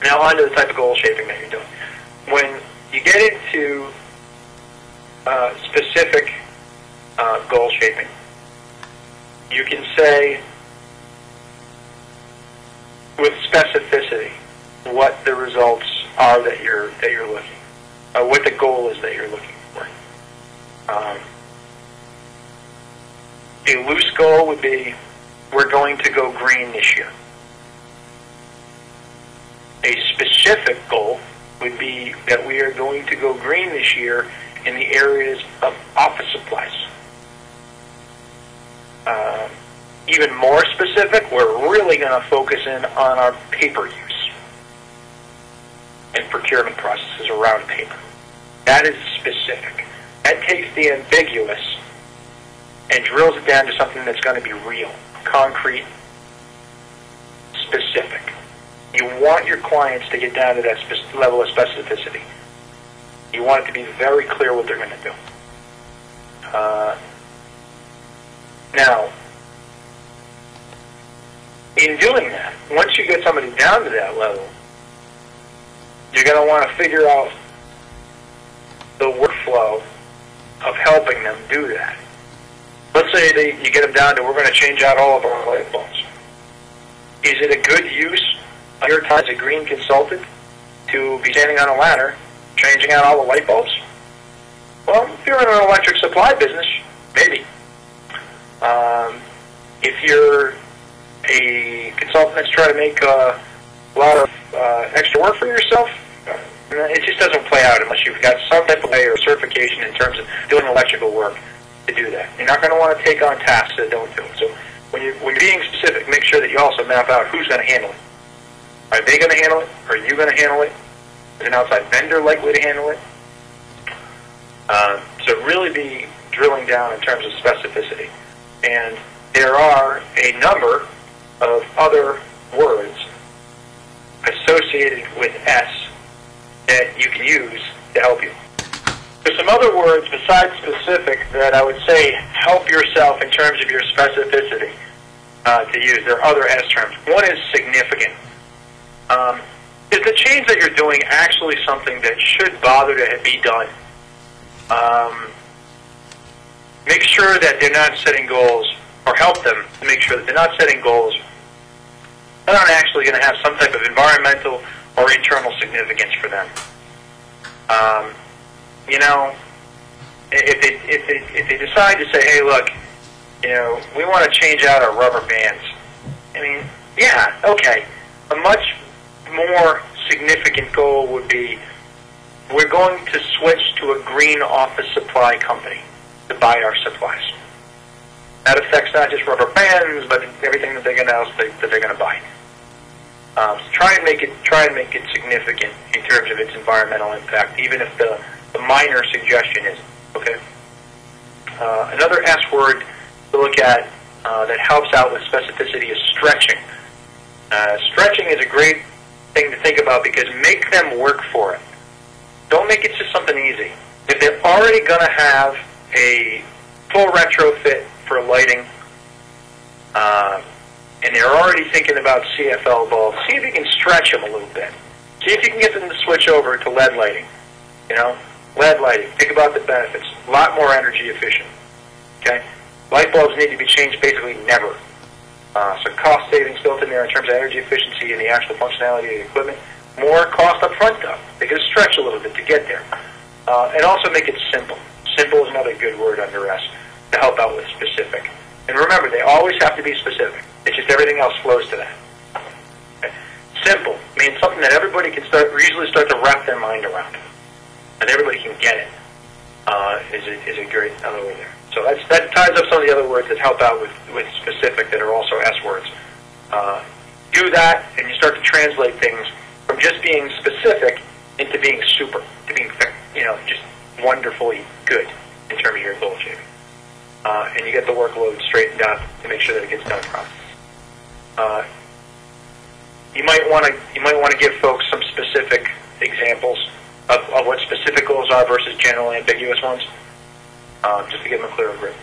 Now on to the type of goal shaping that you're doing. When you get into specific goal shaping, you can say with specificity what the results are that you're looking, what the goal is that you're looking for. A loose goal would be, we're going to go green this year. A specific goal would be that we are going to go green this year in the areas of office supplies. Even more specific, we're really going to focus in on our paper use and procurement processes around paper. That is specific. That takes the ambiguous and drills it down to something that's going to be real, concrete, specific. You want your clients to get down to that level of specificity. You want it to be very clear what they're going to do. Now, in doing that, once you get somebody down to that level, you're going to want to figure out the workflow of helping them do that. Let's say you get them down to, we're going to change out all of our light bulbs. Is it a good use of your time as a green consultant to be standing on a ladder changing out all the light bulbs? Well, if you're in an electric supply business, maybe. If you're a consultant that's trying to make a lot of extra work for yourself, it just doesn't play out unless you've got some type of layer of certification in terms of doing electrical work to do that. You're not going to want to take on tasks that don't do it. So when you're being specific, make sure that you also map out who's going to handle it. Are they going to handle it? Are you going to handle it? Is an outside vendor likely to handle it? So really be drilling down in terms of specificity. And there are a number of other words associated with S that you can use to help you. There's some other words besides specific that I would say help yourself in terms of your specificity to use. There are other S terms. One is significant. Is the change that you're doing actually something that should bother to be done? Make sure that they're not setting goals, or help them to make sure that they're not setting goals that aren't actually going to have some type of environmental or internal significance for them. You know, if they decide to say, hey, look, you know, we want to change out our rubber bands. I mean, yeah, okay. A much more significant goal would be, we're going to switch to a green office supply company to buy our supplies. That affects not just rubber bands, but everything that they're going to buy. So try and make it significant in terms of its environmental impact, even if the minor suggestion is okay. Another S word to look at that helps out with specificity is stretching. Stretching is a great thing to think about because make them work for it. Don't make it just something easy. If they're already going to have a full retrofit for lighting, and they're already thinking about CFL bulbs, see if you can stretch them a little bit. See if you can get them to switch over to LED lighting. You know, LED lighting. Think about the benefits. A lot more energy efficient. Okay, light bulbs need to be changed basically never. So cost savings built in there in terms of energy efficiency and the actual functionality of the equipment. More cost up front though. They can stretch a little bit to get there. And also make it simple. Simple is another good word under S to help out with specific. And remember, they always have to be specific. It's just everything else flows to that. Okay. Simple means something that everybody can usually start to wrap their mind around. And everybody can get it. Is a great other way there. So that ties up some of the other words that help out with specific that are also S words. Do that, and you start to translate things from just being specific into being super, to being, you know, just wonderfully good in terms of your goal shaping. And you get the workload straightened out to make sure that it gets done properly. You might want to give folks some specific examples of what specific goals are versus general ambiguous ones, just to give them a clearer grip.